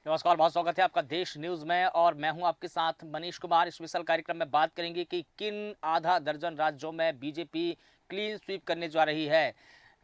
नमस्कार, बहुत स्वागत है आपका देश न्यूज में और मैं हूं आपके साथ मनीष कुमार। इस विशेष कार्यक्रम में बात करेंगे कि किन आधा दर्जन राज्यों में बीजेपी क्लीन स्वीप करने जा रही है।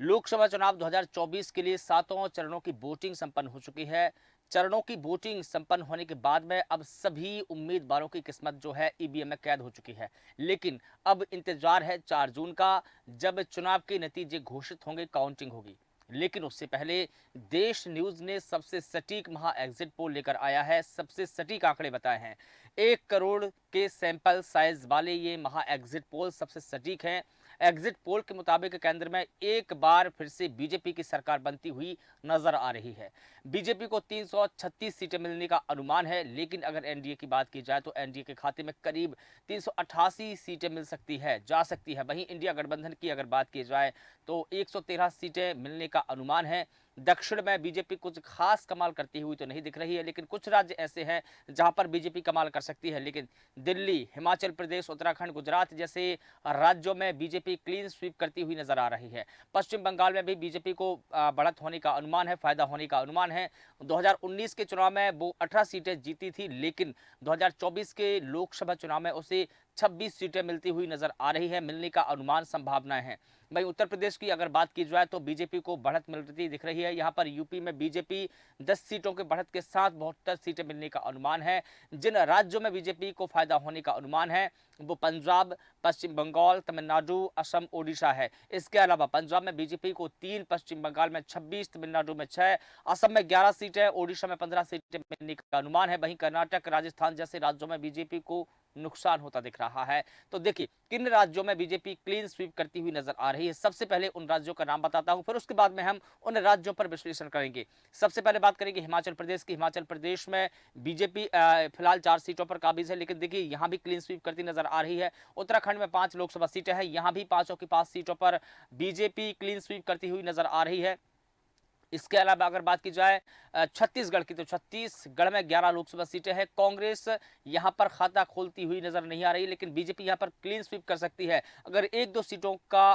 लोकसभा चुनाव 2024 के लिए सातों चरणों की वोटिंग संपन्न हो चुकी है। चरणों की वोटिंग संपन्न होने के बाद में अब सभी उम्मीदवारों की किस्मत जो है ईवीएम में कैद हो चुकी है। लेकिन अब इंतजार है 4 जून का, जब चुनाव के नतीजे घोषित होंगे, काउंटिंग होगी। लेकिन उससे पहले देश न्यूज ने सबसे सटीक महा एग्जिट पोल लेकर आया है, सबसे सटीक आंकड़े बताए हैं। 1 करोड़ के सैंपल साइज वाले ये महा एग्जिट पोल सबसे सटीक हैं। एग्जिट पोल के मुताबिक केंद्र में एक बार फिर से बीजेपी की सरकार बनती हुई नजर आ रही है। बीजेपी को 336 सीटें मिलने का अनुमान है, लेकिन अगर एनडीए की बात की जाए तो एनडीए के खाते में करीब 388 सीटें मिल सकती है, जा सकती है। वहीं इंडिया गठबंधन की अगर बात की जाए तो 113 सीटें मिलने का अनुमान है। दक्षिण में बीजेपी कुछ खास कमाल करती हुई तो नहीं दिख रही है, लेकिन कुछ राज्य ऐसे हैं जहां पर बीजेपी कमाल कर सकती है। लेकिन दिल्ली, हिमाचल प्रदेश, उत्तराखंड, गुजरात जैसे राज्यों में बीजेपी क्लीन स्वीप करती हुई नजर आ रही है। पश्चिम बंगाल में भी बीजेपी को बढ़त होने का अनुमान है, फायदा होने का अनुमान है। 2019 के चुनाव में वो 18 सीटें जीती थी, लेकिन 2024 के लोकसभा चुनाव में उसे 26 सीटें मिलती हुई नजर आ रही है, मिलने का अनुमान, संभावनाएं हैं। वहीं उत्तर प्रदेश की अगर बात की जाए तो बीजेपी को बढ़त मिलती दिख रही है। यहां पर यूपी में बीजेपी 10 सीटों के बढ़त के साथ 72 सीटें मिलने का अनुमान है। जिन राज्यों में बीजेपी को फायदा होने का अनुमान है वो पंजाब, पश्चिम बंगाल, तमिलनाडु, असम, ओडिशा है। इसके अलावा पंजाब में बीजेपी को 3, पश्चिम बंगाल में 26, तमिलनाडु में 6, असम में 11 सीटें, ओडिशा में 15 सीटें मिलने का अनुमान है। वहीं कर्नाटक, राजस्थान जैसे राज्यों में बीजेपी को नुकसान होता दिख रहा है। तो देखिए किन राज्यों में बीजेपी क्लीन स्वीप करती हुई नजर आ रही है। सबसे पहले उन राज्यों का नाम बताता हूं, फिर उसके बाद में हम उन राज्यों पर विश्लेषण करेंगे। सबसे पहले बात करेंगे हिमाचल प्रदेश की। हिमाचल प्रदेश में बीजेपी फिलहाल 4 सीटों पर काबिज है, लेकिन देखिए यहां भी क्लीन स्वीप करती नजर आ रही है। उत्तराखंड में 5 लोकसभा सीटें हैं, यहां भी 5 की 5 सीटों पर बीजेपी क्लीन स्वीप करती हुई नजर आ रही है। इसके अलावा अगर बात की जाए छत्तीसगढ़ की, तो छत्तीसगढ़ में 11 लोकसभा सीटें हैं। कांग्रेस यहां पर खाता खोलती हुई नजर नहीं आ रही, लेकिन बीजेपी यहां पर क्लीन स्वीप कर सकती है। अगर 1-2 सीटों का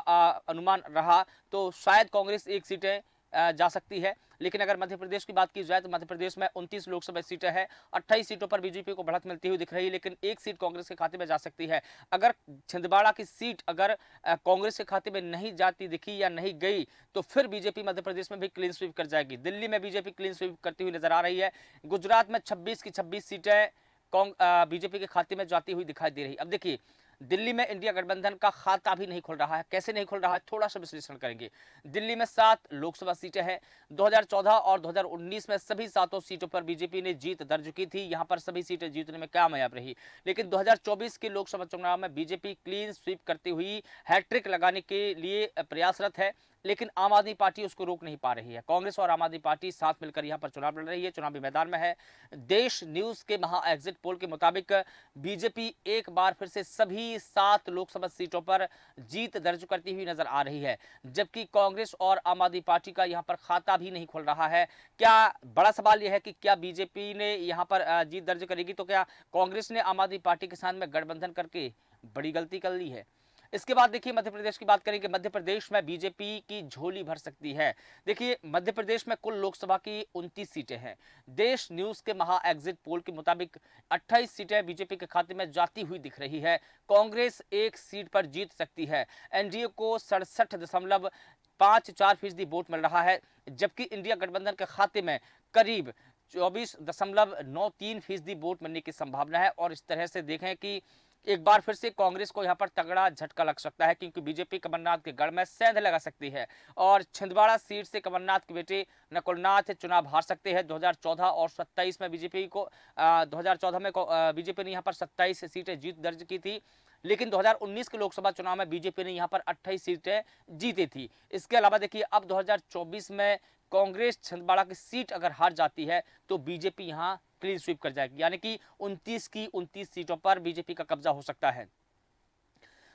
अनुमान रहा तो शायद कांग्रेस 1 सीटें जा सकती है। लेकिन अगर मध्य प्रदेश की बात की जाए तो मध्य प्रदेश में 29 लोकसभा सीटें हैं, 28 सीटों पर बीजेपी को बढ़त मिलती हुई दिख रही है, लेकिन 1 सीट कांग्रेस के खाते में जा सकती है। अगर छिंदवाड़ा की सीट अगर कांग्रेस के खाते में नहीं जाती दिखी या नहीं गई तो फिर बीजेपी मध्य प्रदेश में भी क्लीन स्वीप कर जाएगी। दिल्ली में बीजेपी क्लीन स्वीप करती हुई नजर आ रही है। गुजरात में 26 की 26 सीटें बीजेपी के खाते में जाती हुई दिखाई दे रही। अब देखिए दिल्ली में इंडिया गठबंधन का खाता भी नहीं खुल रहा है। कैसे नहीं खुल रहा है, थोड़ा सा विश्लेषण करेंगे। दिल्ली में 7 लोकसभा सीटें हैं। 2014 और 2019 में सभी 7 सीटों पर बीजेपी ने जीत दर्ज की थी। यहां पर सभी सीटें जीतने में कामयाब रही। लेकिन 2024 के लोकसभा चुनाव में बीजेपी क्लीन स्वीप करती हुई हैट्रिक लगाने के लिए प्रयासरत है, लेकिन आम आदमी पार्टी उसको रोक नहीं पा रही है। कांग्रेस और आम आदमी पार्टी साथ मिलकर यहां पर चुनाव लड़ रही है, चुनावी मैदान में है। देश न्यूज के महा एग्जिट पोल के मुताबिक बीजेपी एक बार फिर से सभी 7 लोकसभा सीटों पर जीत दर्ज करती हुई नजर आ रही है, जबकि कांग्रेस और आम आदमी पार्टी का यहां पर खाता भी नहीं खुल रहा है। क्या बड़ा सवाल यह है कि क्या बीजेपी ने यहां पर जीत दर्ज करेगी, तो क्या कांग्रेस ने आम आदमी पार्टी के साथ में गठबंधन करके बड़ी गलती कर ली है। इसके बाद देखिए मध्य प्रदेश की बात करेंगे। मध्य प्रदेश में बीजेपी की झोली भर सकती है। देखिए मध्य प्रदेश में कुल लोकसभा की 29 सीटें हैं। देश न्यूज के महा एग्जिट पोल के मुताबिक 28 सीटें बीजेपी के खाते में जाती हुई दिख रही है। कांग्रेस 1 सीट पर जीत सकती है। एनडीए को 67.54% वोट मिल रहा है, जबकि इंडिया गठबंधन के खाते में करीब 24.93% वोट मिलने की संभावना है। और इस तरह से देखें कि एक बार फिर से कांग्रेस को यहां पर तगड़ा झटका लग सकता है, क्योंकि बीजेपी कमलनाथ के गढ़ में सेंध लगा सकती है और छिंदवाड़ा सीट से कमलनाथ के बेटे नकुलनाथ चुनाव हार सकते हैं। 2014 और 27 में बीजेपी को 2014 में बीजेपी ने यहां पर 27 सीटें जीत दर्ज की थी, लेकिन 2019 के लोकसभा चुनाव में बीजेपी ने यहां पर 28 सीटें जीती थी। इसके अलावा देखिए अब 2024 में कांग्रेस छिंदवाड़ा की सीट अगर हार जाती है तो बीजेपी यहां क्लीन स्वीप कर जाएगी, यानी कि 29 की 29 सीटों पर बीजेपी का कब्जा हो सकता है।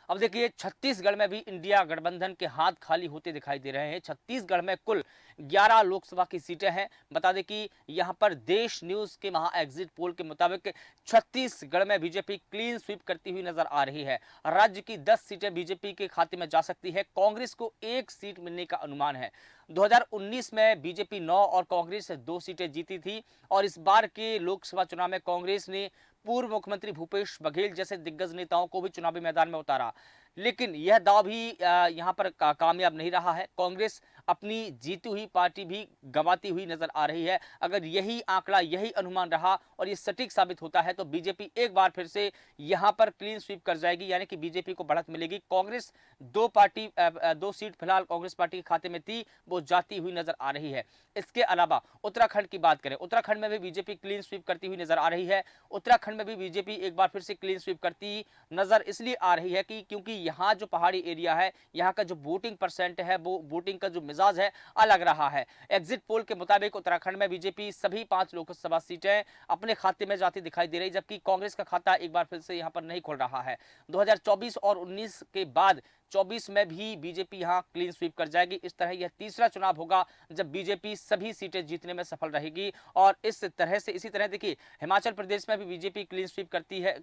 अब देखिए छत्तीसगढ़ में भी इंडिया गठबंधन के हाथ खाली होते दिखाई दे रहे हैं। छत्तीसगढ़ में कुल 11 लोकसभा की सीटें हैं। बता दें कि यहां पर देश न्यूज के महा एग्जिट पोल के मुताबिक छत्तीसगढ़ में बीजेपी क्लीन स्वीप करती हुई नजर आ रही है। राज्य की 10 सीटें बीजेपी के खाते में जा सकती है। कांग्रेस को 1 सीट मिलने का अनुमान है। 2019 में बीजेपी 9 और कांग्रेस 2 सीटें जीती थी और इस बार के लोकसभा चुनाव में कांग्रेस ने पूर्व मुख्यमंत्री भूपेश बघेल जैसे दिग्गज नेताओं को भी चुनावी मैदान में उतारा, लेकिन यह दाव भी यहां पर कामयाब नहीं रहा है। कांग्रेस अपनी जीती हुई पार्टी भी गंवाती हुई नजर आ रही है। अगर यही आंकड़ा, यही अनुमान रहा और ये सटीक साबित होता है तो बीजेपी एक बार फिर से यहां पर क्लीन स्वीप कर जाएगी, यानी कि बीजेपी को बढ़त मिलेगी। कांग्रेस 2 सीट फिलहाल कांग्रेस पार्टी के खाते में थी, वो जाती हुई नजर आ रही है। इसके अलावा उत्तराखंड की बात करें, उत्तराखंड में भी बीजेपी क्लीन स्वीप करती हुई नजर आ रही है। उत्तराखंड में भी बीजेपी एक बार फिर से क्लीन स्वीप करती नजर इसलिए आ रही है कि क्योंकि यहाँ जो पहाड़ी एरिया है, यहाँ का जो वोटिंग परसेंट है, वो वोटिंग का जो मिजाज है अलग रहा है। एग्जिट पोल के मुताबिक उत्तराखंड में बीजेपी सभी 5 लोकसभा सीटें अपने खाते में जाती दिखाई दे रही, जबकि कांग्रेस का खाता एक बार फिर से यहाँ पर नहीं खुल रहा है। 2024 और 19 के बाद 24 में भी बीजेपी यहां क्लीन स्वीप कर जाएगी। इस तरह यह तीसरा चुनाव होगा जब बीजेपी सभी सीटें जीतने में सफल रहेगी। और इस तरह से इसी तरह देखिए हिमाचल प्रदेश में भी बीजेपी क्लीन स्वीप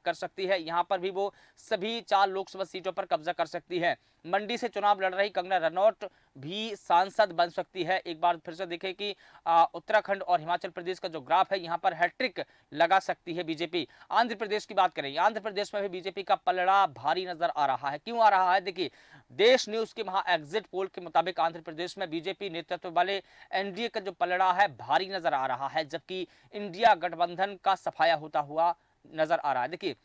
कर सकती है। यहां पर भी वो सभी 4 लोकसभा सीटों पर कब्जा कर सकती है। मंडी से चुनाव लड़ रही कंगना रनौत भी सांसद बन सकती है। एक बार फिर से देखें कि उत्तराखंड और हिमाचल प्रदेश का जो ग्राफ है, यहाँ पर हैट्रिक लगा सकती है बीजेपी। आंध्र प्रदेश की बात करें, आंध्र प्रदेश में भी बीजेपी का पलड़ा भारी नजर आ रहा है। क्यों आ रहा है? देखिए देश न्यूज के महा एग्जिट पोल के मुताबिक आंध्र प्रदेश में बीजेपी नेतृत्व वाले एनडीए का जो पलड़ा है भारी नजर आ रहा है, जबकि इंडिया गठबंधन का सफाया होता हुआ नजर आ रहा है। देखिए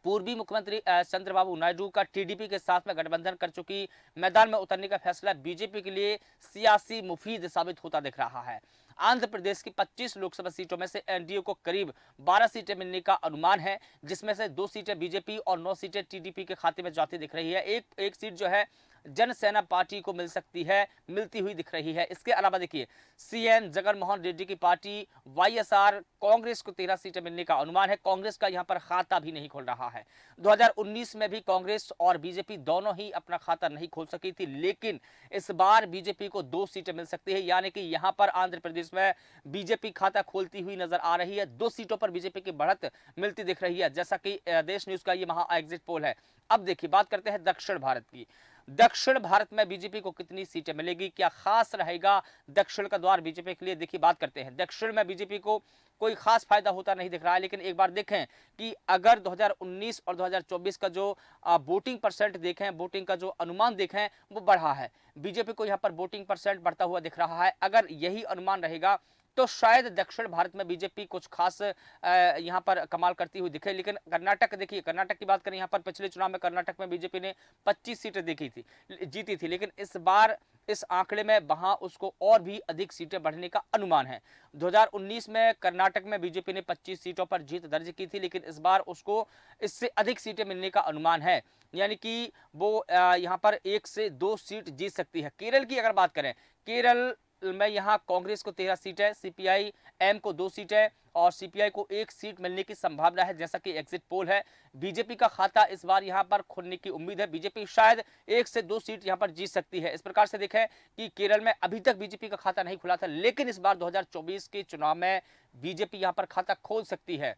पूर्वी मुख्यमंत्री चंद्रबाबू नायडू का टीडीपी के साथ में गठबंधन कर चुकी मैदान में उतरने का फैसला बीजेपी के लिए सियासी मुफीद साबित होता दिख रहा है। आंध्र प्रदेश की 25 लोकसभा सीटों में से एनडीए को करीब 12 सीटें मिलने का अनुमान है, जिसमें से 2 सीटें बीजेपी और 9 सीटें टीडीपी के खाते में जाती दिख रही है। एक सीट जो है जनसेना पार्टी को मिल सकती है, मिलती हुई दिख रही है। इसके अलावा देखिए सीएन जगनमोहन रेड्डी की पार्टी वाईएसआर कांग्रेस को 13 सीटें मिलने का अनुमान है। कांग्रेस का यहां पर खाता भी नहीं खोल रहा है। 2019 में भी कांग्रेस और बीजेपी दोनों ही अपना खाता नहीं खोल सकी थी, लेकिन इस बार बीजेपी को 2 सीटें मिल सकती है, यानी कि यहां पर आंध्र प्रदेश में बीजेपी खाता खोलती हुई नजर आ रही है। 2 सीटों पर बीजेपी की बढ़त मिलती दिख रही है, जैसा कि देश न्यूज का ये महा एग्जिट पोल है। अब देखिए बात करते हैं दक्षिण भारत की। दक्षिण भारत में बीजेपी को कितनी सीटें मिलेगी, क्या खास रहेगा दक्षिण का द्वार बीजेपी के लिए? देखिए बात करते हैं। दक्षिण में बीजेपी को कोई खास फायदा होता नहीं दिख रहा है, लेकिन एक बार देखें कि अगर 2019 और 2024 का जो वोटिंग परसेंट देखें, वोटिंग का जो अनुमान देखें, वो बढ़ा है। बीजेपी को यहाँ पर वोटिंग परसेंट बढ़ता हुआ दिख रहा है। अगर यही अनुमान रहेगा तो शायद दक्षिण भारत में बीजेपी कुछ खास यहाँ पर कमाल करती हुई दिखे। लेकिन कर्नाटक देखिए, कर्नाटक की बात करें, यहाँ पर पिछले चुनाव में कर्नाटक में बीजेपी ने 25 सीटें जीती थी, लेकिन इस बार इस आंकड़े में वहां उसको और भी अधिक सीटें बढ़ने का अनुमान है। 2019 में कर्नाटक में बीजेपी ने 25 सीटों पर जीत दर्ज की थी, लेकिन इस बार उसको इससे अधिक सीटें मिलने का अनुमान है, यानी कि वो यहाँ पर 1 से 2 सीट जीत सकती है। केरल की अगर बात करें, केरल में यहाँ कांग्रेस को 13 सीट है, सीपीआई एम को 2 सीट है और सीपीआई को 1 सीट मिलने की संभावना है, जैसा कि एग्जिट पोल है। बीजेपी का खाता इस बार यहाँ पर खुलने की उम्मीद है। बीजेपी शायद 1 से 2 सीट यहाँ पर जीत सकती है। इस प्रकार से देखें कि केरल में अभी तक बीजेपी का खाता नहीं खुला था, लेकिन इस बार 2024 के चुनाव में बीजेपी यहाँ पर खाता खोल सकती है।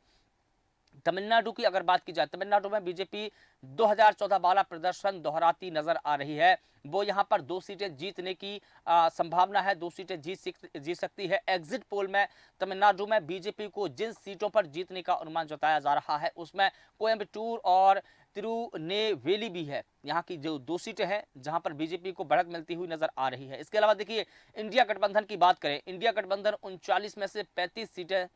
तमिलनाडु की अगर बात की जाए, तमिलनाडु में बीजेपी 2014 वाला प्रदर्शन दोहराती नजर आ रही है। वो यहां पर 2 सीटें जीतने की संभावना है, 2 सीटें जीत सकती है। एग्जिट पोल में तमिलनाडु में बीजेपी को जिन सीटों पर जीतने का अनुमान जताया जा रहा है, उसमें कोयम्बटूर और तिरुनेवेली भी है। यहाँ की जो 2 सीटें हैं जहां पर बीजेपी को बढ़त मिलती हुई नजर आ रही है। इसके अलावा देखिए इंडिया गठबंधन की बात करें, इंडिया गठबंधन 39 में से 35 सीटें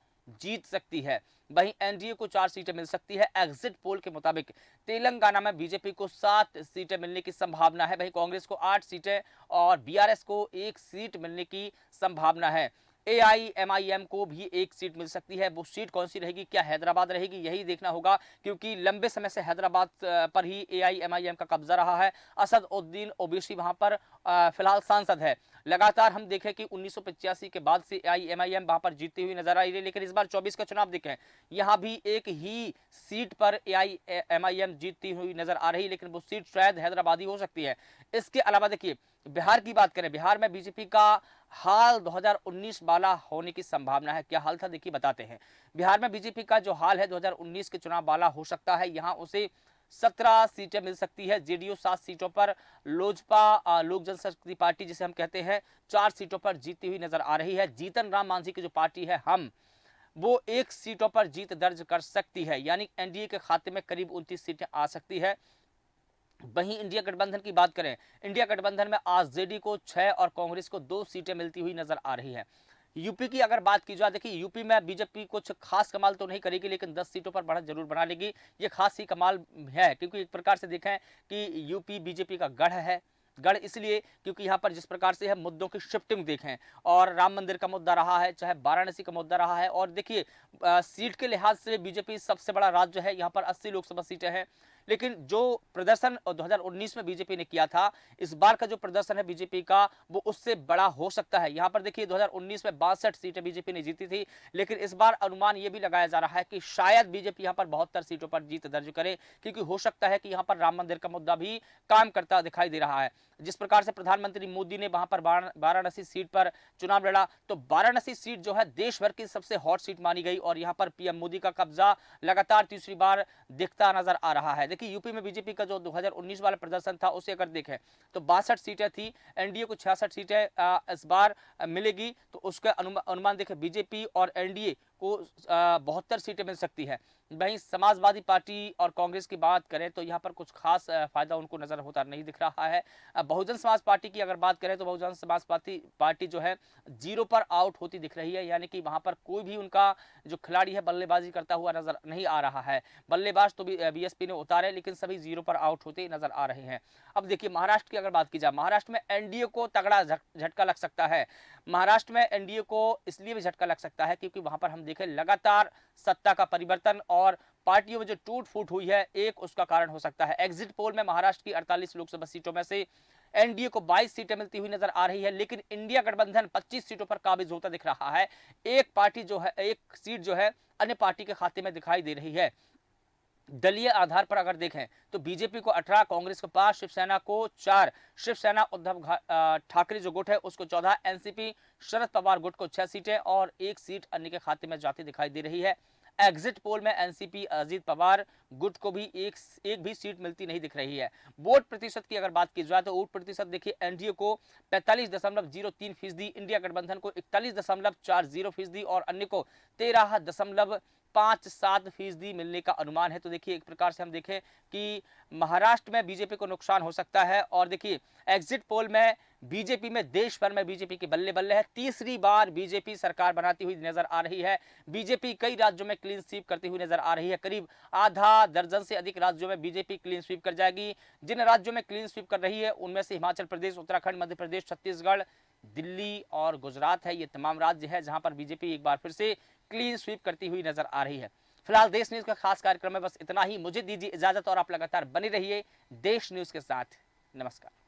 जीत सकती है। वहीं एनडीए को 4 सीटें मिल सकती है। एग्जिट पोल के मुताबिक तेलंगाना में बीजेपी को 7 सीटें मिलने की संभावना है, वहीं कांग्रेस को 8 सीटें और बीआरएस को 1 सीट मिलने की संभावना है। एआईएमआईएम को भी 1 सीट मिल सकती है। वो सीट कौन सी रहेगी, क्या हैदराबाद रहेगी, यही देखना होगा, क्योंकि लंबे समय से हैदराबाद पर ही एआईएमआईएम का कब्जा रहा है। असद उद्दीन ओवैसी वहां पर फिलहाल सांसद है। लगातार हम देखें कि 1985 के बाद से एआईएमआईएम वहां पर जीतती हुई नजर आ रही है, लेकिन इस बार 24 का चुनाव देखें, यहां भी एक ही सीट पर एआईएमआईएम जीतती हुई नजर आ रही है, लेकिन वो सीट शायद हैदराबादी हो सकती है। इसके अलावा देखिए बिहार की बात करें, बिहार में बीजेपी का हाल 2019 वाला होने की संभावना है। क्या हाल था देखिए बताते हैं। बिहार में बीजेपी का जो हाल है 2019 के चुनाव वाला हो सकता है। यहां उसे 17 सीटें मिल सकती है। जेडीयू 7 सीटों पर, लोजपा लोक जनशक्ति पार्टी जिसे हम कहते हैं 4 सीटों पर जीती हुई नजर आ रही है। जीतन राम मांझी की जो पार्टी है हम, वो 1 सीटों पर जीत दर्ज कर सकती है, यानी एनडीए के खाते में करीब 29 सीटें आ सकती है। वहीं इंडिया गठबंधन की बात करें, इंडिया गठबंधन में आरजेडी को 6 और कांग्रेस को 2 सीटें मिलती हुई नजर आ रही है। यूपी की अगर बात की जाए, देखिए यूपी में बीजेपी कुछ खास कमाल तो नहीं करेगी, लेकिन 10 सीटों पर बढ़त जरूर बना लेगी। ये खास ही कमाल है, क्योंकि एक प्रकार से देखें कि यूपी बीजेपी का गढ़ है। गढ़ इसलिए क्योंकि यहाँ पर जिस प्रकार से है मुद्दों की शिफ्टिंग देखें, और राम मंदिर का मुद्दा रहा है, चाहे वाराणसी का मुद्दा रहा है, और देखिए सीट के लिहाज से बीजेपी सबसे बड़ा राज्य है। यहाँ पर 80 लोकसभा सीटें हैं, लेकिन जो प्रदर्शन 2019 में बीजेपी ने किया था, इस बार का जो प्रदर्शन है बीजेपी का वो उससे बड़ा हो सकता है। यहां पर देखिए 2019 में 62 सीटें बीजेपी ने जीती थी, लेकिन इस बार अनुमान यह भी लगाया जा रहा है कि शायद बीजेपी यहां पर 72 सीटों पर जीत दर्ज करे, क्योंकि हो सकता है कि यहां पर राम मंदिर का मुद्दा भी काम करता दिखाई दे रहा है। जिस प्रकार से प्रधानमंत्री मोदी ने वहां पर वाराणसी सीट पर चुनाव लड़ा, तो वाराणसी सीट जो है देश भर की सबसे हॉट सीट मानी गई, और यहां पर पीएम मोदी का कब्जा लगातार तीसरी बार दिखता नजर आ रहा है। देखिए यूपी में बीजेपी का जो 2019 वाला प्रदर्शन था उसे अगर देखें तो 62 सीटें थी, एनडीए को 66 सीटें इस बार मिलेगी, तो उसका अनुमान देखें बीजेपी और एनडीए को 72 सीटें मिल सकती है। वहीं समाजवादी पार्टी और कांग्रेस की बात करें तो यहाँ पर कुछ खास फायदा उनको नजर होता नहीं दिख रहा है। बहुजन समाज पार्टी की अगर बात करें तो बहुजन समाज पार्टी जो है 0 पर आउट होती दिख रही है, यानी कि वहां पर कोई भी उनका जो खिलाड़ी है बल्लेबाजी करता हुआ नजर नहीं आ रहा है। बल्लेबाज तो बीएसपी ने उतारे, लेकिन सभी 0 पर आउट होते नजर आ रहे हैं। अब देखिए महाराष्ट्र की अगर बात की जाए, महाराष्ट्र में एनडीए को तगड़ा झटका लग सकता है। महाराष्ट्र में एनडीए को इसलिए भी झटका लग सकता है क्योंकि वहां पर हम देखें लगातार सत्ता का परिवर्तन और पार्टियों में जो टूट फूट हुई है, एक उसका कारण हो सकता है। एग्जिट पोल में महाराष्ट्र की 48 लोकसभा सीटों में से एनडीए को 22 सीटें मिलती हुई नजर आ रही है, लेकिन इंडिया गठबंधन 25 सीटों पर काबिज होता दिख रहा है। एक पार्टी जो है, एक सीट जो है अन्य पार्टी के खाते में दिखाई दे रही है। दलीय आधार पर अगर देखें तो बीजेपी को 18, कांग्रेस को 5, शिवसेना को 4, शिवसेना उद्धव ठाकरे जो गुट है उसको 14, एनसीपी शरद पवार गुट को 6 सीटें और 1 सीट अन्य के खाते में जाती दिखाई दे रही है। एग्जिट पोल में एनसीपी अजीत पवार गुट को भी एक भी सीट मिलती नहीं दिख रही है। वोट प्रतिशत की अगर बात की जाए तो वोट प्रतिशत देखिए एनडीए को 45.03%, इंडिया गठबंधन को 41.40% और अन्य को 13.57% मिलने का अनुमान है। तो देखिए एक प्रकार से हम देखें कि महाराष्ट्र में बीजेपी को नुकसान हो सकता है, और देखिए एग्जिट पोल में बीजेपी में देश भर में बीजेपी की बल्ले बल्ले है। तीसरी बार बीजेपी सरकार बनाती हुई नजर आ रही है। बीजेपी कई राज्यों में क्लीन स्वीप करती हुई नजर आ रही है। करीब आधा दर्जन से अधिक राज्यों में बीजेपी क्लीन स्वीप कर जाएगी। जिन राज्यों में क्लीन स्वीप कर रही है उनमें से हिमाचल प्रदेश, उत्तराखंड, मध्य प्रदेश, छत्तीसगढ़, दिल्ली और गुजरात है। ये तमाम राज्य है जहां पर बीजेपी एक बार फिर से क्लीन स्वीप करती हुई नजर आ रही है। फिलहाल देश न्यूज का खास कार्यक्रम में बस इतना ही। मुझे दीजिए इजाजत और आप लगातार बने रहिए देश न्यूज के साथ। नमस्कार।